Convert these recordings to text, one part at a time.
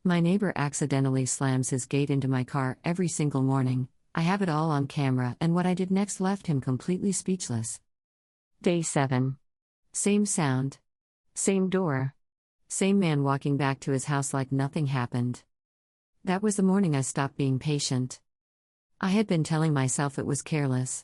My neighbor accidentally slams his gate into my car every single morning. I have it all on camera, and what I did next left him completely speechless. Day 7. Same sound. Same door. Same man walking back to his house like nothing happened. That was the morning I stopped being patient. I had been telling myself it was careless.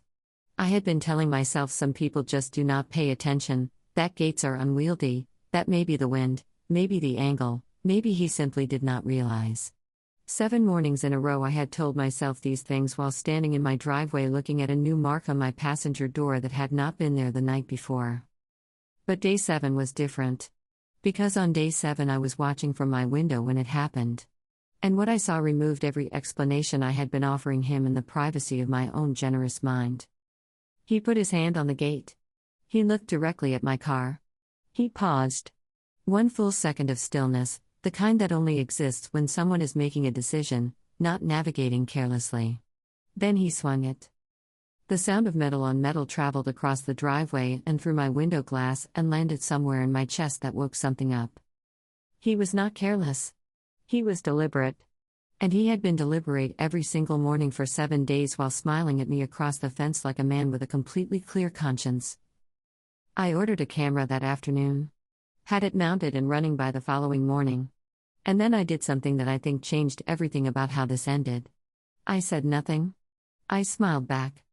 I had been telling myself some people just do not pay attention, that gates are unwieldy, that maybe the wind, maybe the angle, maybe he simply did not realize. 7 mornings in a row I had told myself these things while standing in my driveway looking at a new mark on my passenger door that had not been there the night before. But day 7 was different. Because on day 7 I was watching from my window when it happened. And what I saw removed every explanation I had been offering him in the privacy of my own generous mind. He put his hand on the gate. He looked directly at my car. He paused. 1 full second of stillness, the kind that only exists when someone is making a decision, not navigating carelessly. Then he swung it. The sound of metal on metal traveled across the driveway and through my window glass and landed somewhere in my chest that woke something up. He was not careless. He was deliberate. And he had been deliberate every single morning for 7 days while smiling at me across the fence like a man with a completely clear conscience. I ordered a camera that afternoon. Had it mounted and running by the following morning. And then I did something that I think changed everything about how this ended. I said nothing. I smiled back.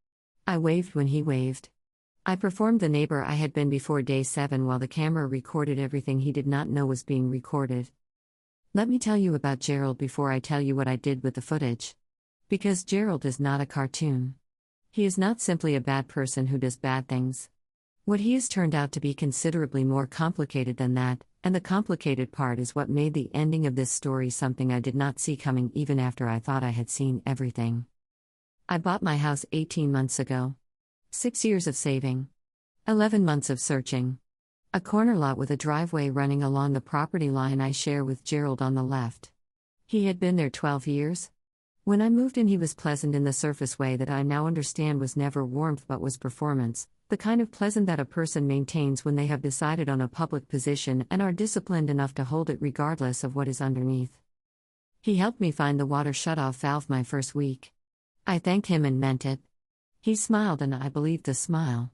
I waved when he waved. I performed the neighbor I had been before day 7 while the camera recorded everything he did not know was being recorded. Let me tell you about Gerald before I tell you what I did with the footage. Because Gerald is not a cartoon. He is not simply a bad person who does bad things. What he has turned out to be considerably more complicated than that, and the complicated part is what made the ending of this story something I did not see coming even after I thought I had seen everything. I bought my house 18 months ago. 6 years of saving. 11 months of searching. A corner lot with a driveway running along the property line I share with Gerald on the left. He had been there 12 years. When I moved in, he was pleasant in the surface way that I now understand was never warmth but was performance, the kind of pleasant that a person maintains when they have decided on a public position and are disciplined enough to hold it regardless of what is underneath. He helped me find the water shutoff valve my first week. I thanked him and meant it. He smiled and I believed the smile.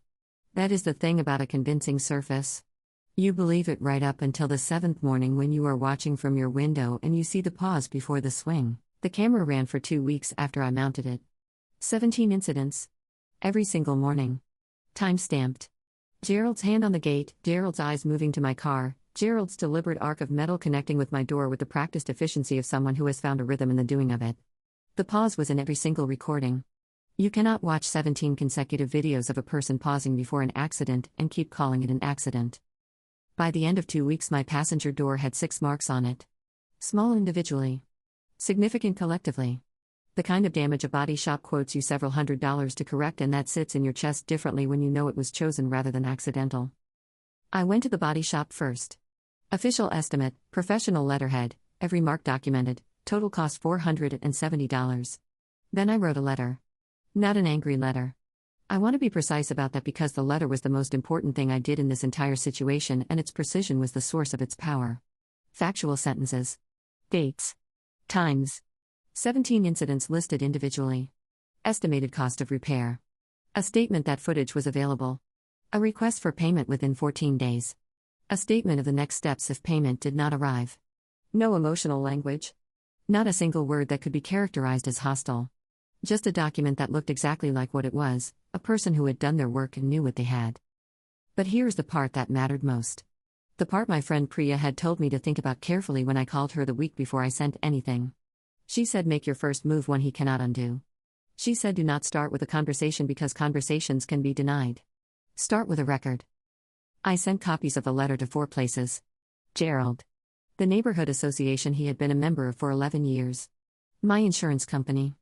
That is the thing about a convincing surface. You believe it right up until the 7th morning when you are watching from your window and you see the pause before the swing. The camera ran for 2 weeks after I mounted it. 17 incidents. Every single morning. Time-stamped. Gerald's hand on the gate, Gerald's eyes moving to my car, Gerald's deliberate arc of metal connecting with my door with the practiced efficiency of someone who has found a rhythm in the doing of it. The pause was in every single recording. You cannot watch 17 consecutive videos of a person pausing before an accident and keep calling it an accident. By the end of 2 weeks, my passenger door had 6 marks on it. Small individually. Significant collectively. The kind of damage a body shop quotes you several $100s to correct, and that sits in your chest differently when you know it was chosen rather than accidental. I went to the body shop first. Official estimate, professional letterhead, every mark documented, total cost $470. Then I wrote a letter. Not an angry letter. I want to be precise about that because the letter was the most important thing I did in this entire situation, and its precision was the source of its power. Factual sentences. Dates. Times. 17 incidents listed individually. Estimated cost of repair. A statement that footage was available. A request for payment within 14 days. A statement of the next steps if payment did not arrive. No emotional language. Not a single word that could be characterized as hostile. Just a document that looked exactly like what it was, a person who had done their work and knew what they had. But here's the part that mattered most. The part my friend Priya had told me to think about carefully when I called her the week before I sent anything. She said, make your first move one he cannot undo. She said, do not start with a conversation because conversations can be denied. Start with a record. I sent copies of the letter to 4 places. Gerald. The neighborhood association he had been a member of for 11 years. My insurance company.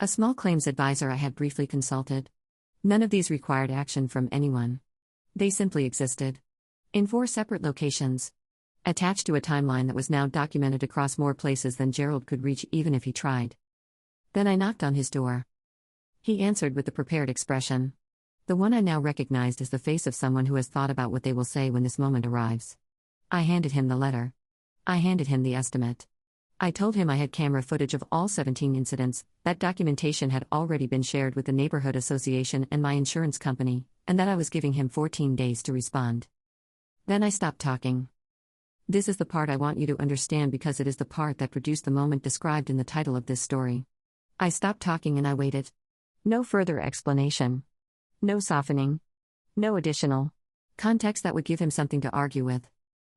A small claims advisor I had briefly consulted. None of these required action from anyone. They simply existed. In 4 separate locations. Attached to a timeline that was now documented across more places than Gerald could reach even if he tried. Then I knocked on his door. He answered with a prepared expression. The one I now recognized as the face of someone who has thought about what they will say when this moment arrives. I handed him the letter. I handed him the estimate. I told him I had camera footage of all 17 incidents, that documentation had already been shared with the neighborhood association and my insurance company, and that I was giving him 14 days to respond. Then I stopped talking. This is the part I want you to understand because it is the part that produced the moment described in the title of this story. I stopped talking and I waited. No further explanation. No softening. No additional context that would give him something to argue with.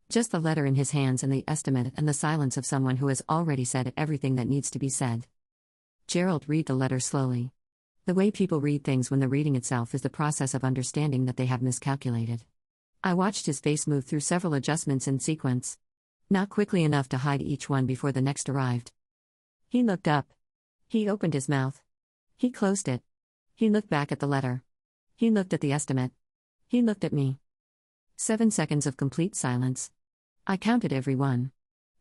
Just the letter in his hands and the estimate and the silence of someone who has already said everything that needs to be said. Gerald, read the letter slowly. The way people read things when the reading itself is the process of understanding that they have miscalculated. I watched his face move through several adjustments in sequence. Not quickly enough to hide each one before the next arrived. He looked up. He opened his mouth. He closed it. He looked back at the letter. He looked at the estimate. He looked at me. 7 seconds of complete silence. I counted every one.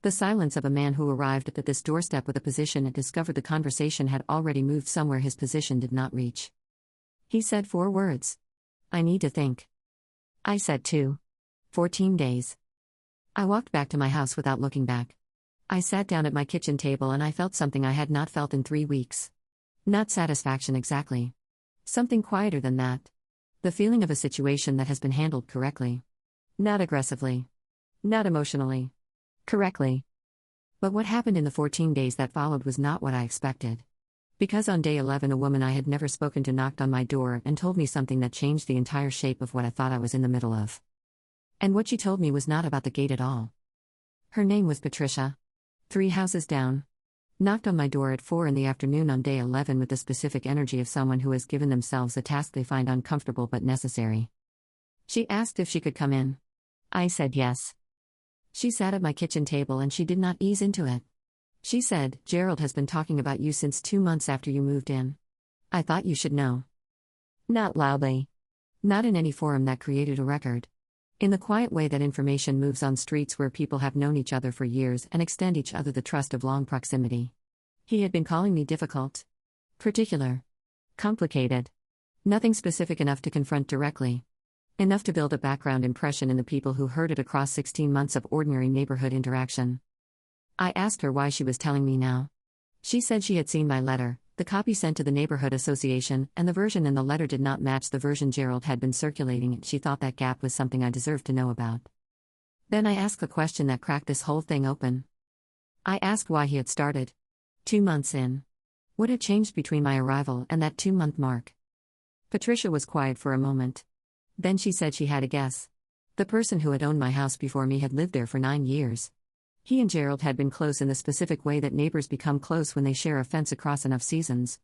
The silence of a man who arrived at this doorstep with a position and discovered the conversation had already moved somewhere his position did not reach. He said 4 words. I need to think. I said 2. 14 days. I walked back to my house without looking back. I sat down at my kitchen table and I felt something I had not felt in 3 weeks. Not satisfaction exactly. Something quieter than that. The feeling of a situation that has been handled correctly. Not aggressively. Not emotionally. Correctly. But what happened in the 14 days that followed was not what I expected. Because on day 11 a woman I had never spoken to knocked on my door and told me something that changed the entire shape of what I thought I was in the middle of. And what she told me was not about the gate at all. Her name was Patricia. 3 houses down. Knocked on my door at 4 in the afternoon on day 11 with the specific energy of someone who has given themselves a task they find uncomfortable but necessary. She asked if she could come in. I said yes. She sat at my kitchen table and she did not ease into it. She said, Gerald has been talking about you since 2 months after you moved in. I thought you should know. Not loudly. Not in any forum that created a record. In the quiet way that information moves on streets where people have known each other for years and extend each other the trust of long proximity. He had been calling me difficult. Particular. Complicated. Nothing specific enough to confront directly. Enough to build a background impression in the people who heard it across 16 months of ordinary neighborhood interaction. I asked her why she was telling me now. She said she had seen my letter, the copy sent to the neighborhood association, and the version in the letter did not match the version Gerald had been circulating, and she thought that gap was something I deserved to know about. Then I asked the question that cracked this whole thing open. I asked why he had started. 2 months in. What had changed between my arrival and that 2-month mark? Patricia was quiet for a moment. Then she said she had a guess. The person who had owned my house before me had lived there for 9 years. He and Gerald had been close in the specific way that neighbors become close when they share a fence across enough seasons.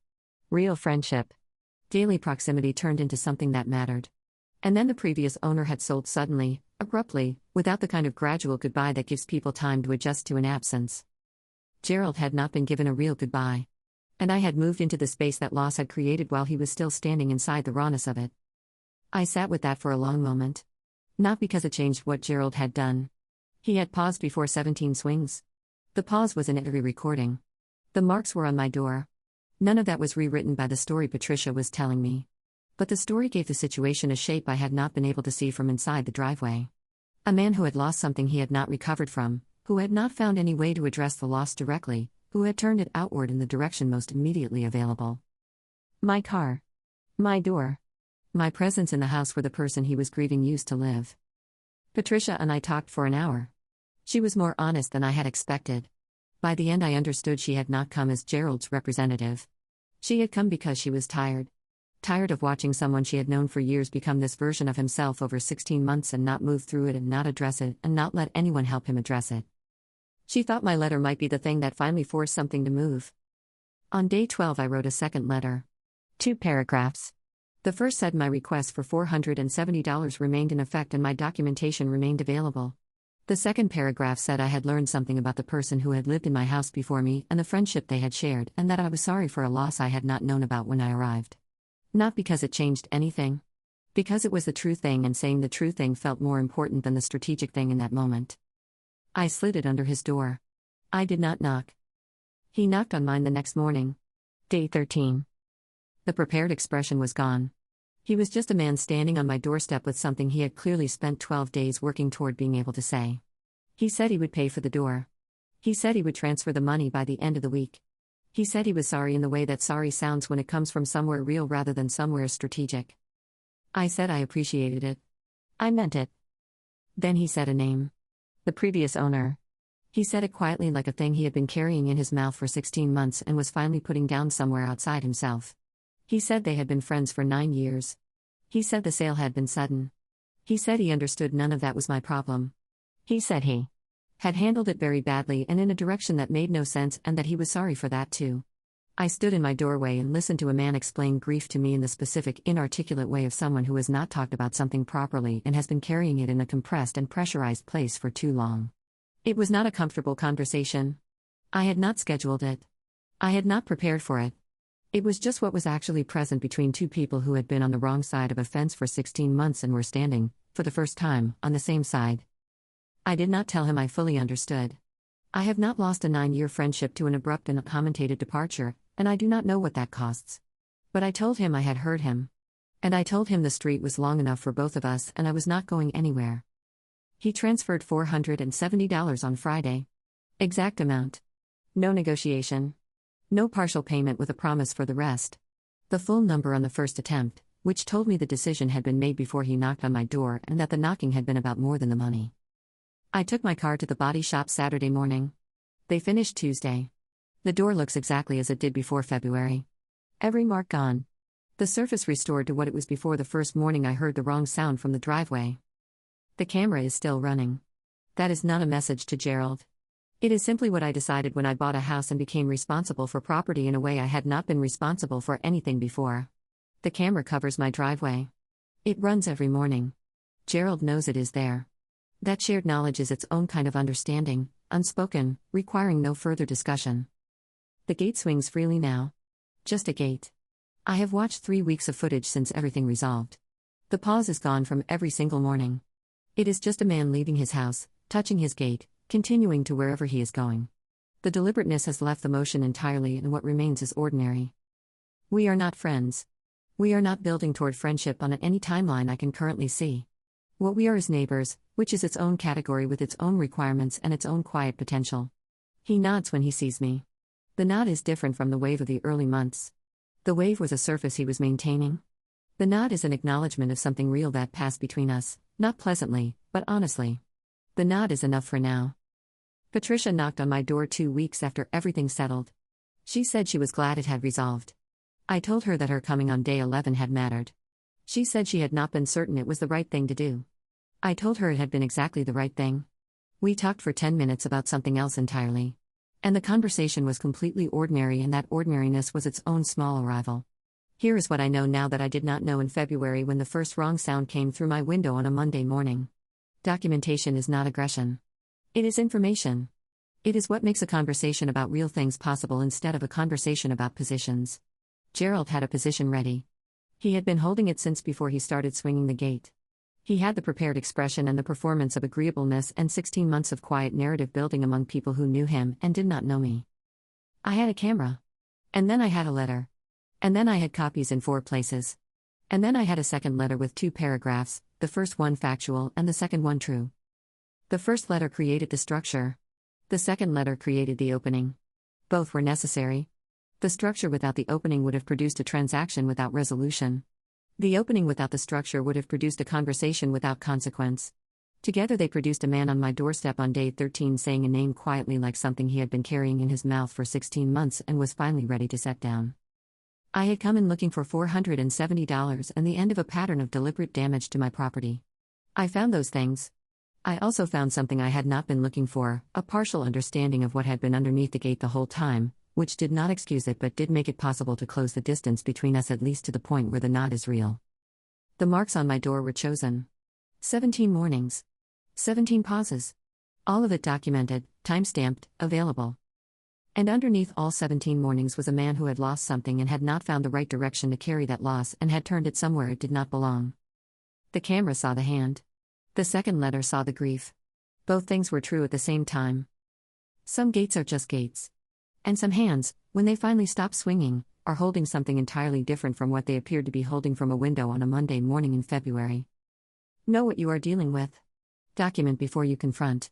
Real friendship. Daily proximity turned into something that mattered. And then the previous owner had sold suddenly, abruptly, without the kind of gradual goodbye that gives people time to adjust to an absence. Gerald had not been given a real goodbye. And I had moved into the space that loss had created while he was still standing inside the rawness of it. I sat with that for a long moment. Not because it changed what Gerald had done. He had paused before 17 swings. The pause was in every recording. The marks were on my door. None of that was rewritten by the story Patricia was telling me. But the story gave the situation a shape I had not been able to see from inside the driveway. A man who had lost something he had not recovered from, who had not found any way to address the loss directly, who had turned it outward in the direction most immediately available. My car. My door. My presence in the house where the person he was grieving used to live. Patricia and I talked for an hour. She was more honest than I had expected. By the end I understood she had not come as Gerald's representative. She had come because she was tired. Tired of watching someone she had known for years become this version of himself over 16 months and not move through it and not address it and not let anyone help him address it. She thought my letter might be the thing that finally forced something to move. On day 12 I wrote a second letter. 2 paragraphs. The first said my request for $470 remained in effect and my documentation remained available. The second paragraph said I had learned something about the person who had lived in my house before me and the friendship they had shared, and that I was sorry for a loss I had not known about when I arrived. Not because it changed anything. Because it was the true thing, and saying the true thing felt more important than the strategic thing in that moment. I slid it under his door. I did not knock. He knocked on mine the next morning. Day 13. The prepared expression was gone. He was just a man standing on my doorstep with something he had clearly spent 12 days working toward being able to say. He said he would pay for the door. He said he would transfer the money by the end of the week. He said he was sorry in the way that sorry sounds when it comes from somewhere real rather than somewhere strategic. I said I appreciated it. I meant it. Then he said a name. The previous owner. He said it quietly like a thing he had been carrying in his mouth for 16 months and was finally putting down somewhere outside himself. He said they had been friends for 9 years. He said the sale had been sudden. He said he understood none of that was my problem. He said he had handled it very badly and in a direction that made no sense and that he was sorry for that too. I stood in my doorway and listened to a man explain grief to me in the specific, inarticulate way of someone who has not talked about something properly and has been carrying it in a compressed and pressurized place for too long. It was not a comfortable conversation. I had not scheduled it. I had not prepared for it. It was just what was actually present between two people who had been on the wrong side of a fence for 16 months and were standing, for the first time, on the same side. I did not tell him I fully understood. I have not lost a 9-year friendship to an abrupt and commentated departure, and I do not know what that costs. But I told him I had heard him. And I told him the street was long enough for both of us and I was not going anywhere. He transferred $470 on Friday. Exact amount. No negotiation. No partial payment with a promise for the rest. The full number on the first attempt, which told me the decision had been made before he knocked on my door and that the knocking had been about more than the money. I took my car to the body shop Saturday morning. They finished Tuesday. The door looks exactly as it did before February. Every mark gone. The surface restored to what it was before the first morning I heard the wrong sound from the driveway. The camera is still running. That is not a message to Gerald. It is simply what I decided when I bought a house and became responsible for property in a way I had not been responsible for anything before. The camera covers my driveway. It runs every morning. Gerald knows it is there. That shared knowledge is its own kind of understanding, unspoken, requiring no further discussion. The gate swings freely now. Just a gate. I have watched 3 weeks of footage since everything resolved. The pause is gone from every single morning. It is just a man leaving his house, touching his gate, continuing to wherever he is going. The deliberateness has left the motion entirely and what remains is ordinary. We are not friends. We are not building toward friendship on any timeline I can currently see. What we are is neighbors, which is its own category with its own requirements and its own quiet potential. He nods when he sees me. The nod is different from the wave of the early months. The wave was a surface he was maintaining. The nod is an acknowledgement of something real that passed between us, not pleasantly, but honestly. The nod is enough for now. Patricia knocked on my door 2 weeks after everything settled. She said she was glad it had resolved. I told her that her coming on day 11 had mattered. She said she had not been certain it was the right thing to do. I told her it had been exactly the right thing. We talked for 10 minutes about something else entirely. And the conversation was completely ordinary, and that ordinariness was its own small arrival. Here is what I know now that I did not know in February when the first wrong sound came through my window on a Monday morning. Documentation is not aggression. It is information. It is what makes a conversation about real things possible instead of a conversation about positions. Gerald had a position ready. He had been holding it since before he started swinging the gate. He had the prepared expression and the performance of agreeableness and 16 months of quiet narrative building among people who knew him and did not know me. I had a camera. And then I had a letter. And then I had copies in 4 places. And then I had a second letter with 2 paragraphs, the first one factual and the second one true. The first letter created the structure. The second letter created the opening. Both were necessary. The structure without the opening would have produced a transaction without resolution. The opening without the structure would have produced a conversation without consequence. Together they produced a man on my doorstep on day 13 saying a name quietly like something he had been carrying in his mouth for 16 months and was finally ready to set down. I had come in looking for $470 and the end of a pattern of deliberate damage to my property. I found those things. I also found something I had not been looking for, a partial understanding of what had been underneath the gate the whole time, which did not excuse it but did make it possible to close the distance between us at least to the point where the nod is real. The marks on my door were chosen. 17 mornings. 17 pauses. All of it documented, time-stamped, available. And underneath all 17 mornings was a man who had lost something and had not found the right direction to carry that loss and had turned it somewhere it did not belong. The camera saw the hand. The second letter saw the grief. Both things were true at the same time. Some gates are just gates. And some hands, when they finally stop swinging, are holding something entirely different from what they appeared to be holding from a window on a Monday morning in February. Know what you are dealing with. Document before you confront.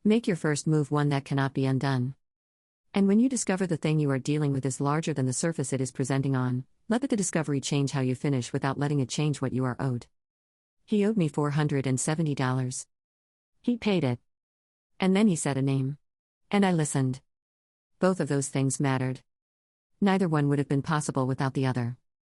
Make your first move one that cannot be undone. And when you discover the thing you are dealing with is larger than the surface it is presenting on, let the discovery change how you finish without letting it change what you are owed. He owed me $470. He paid it. And then he said a name. And I listened. Both of those things mattered. Neither one would have been possible without the other.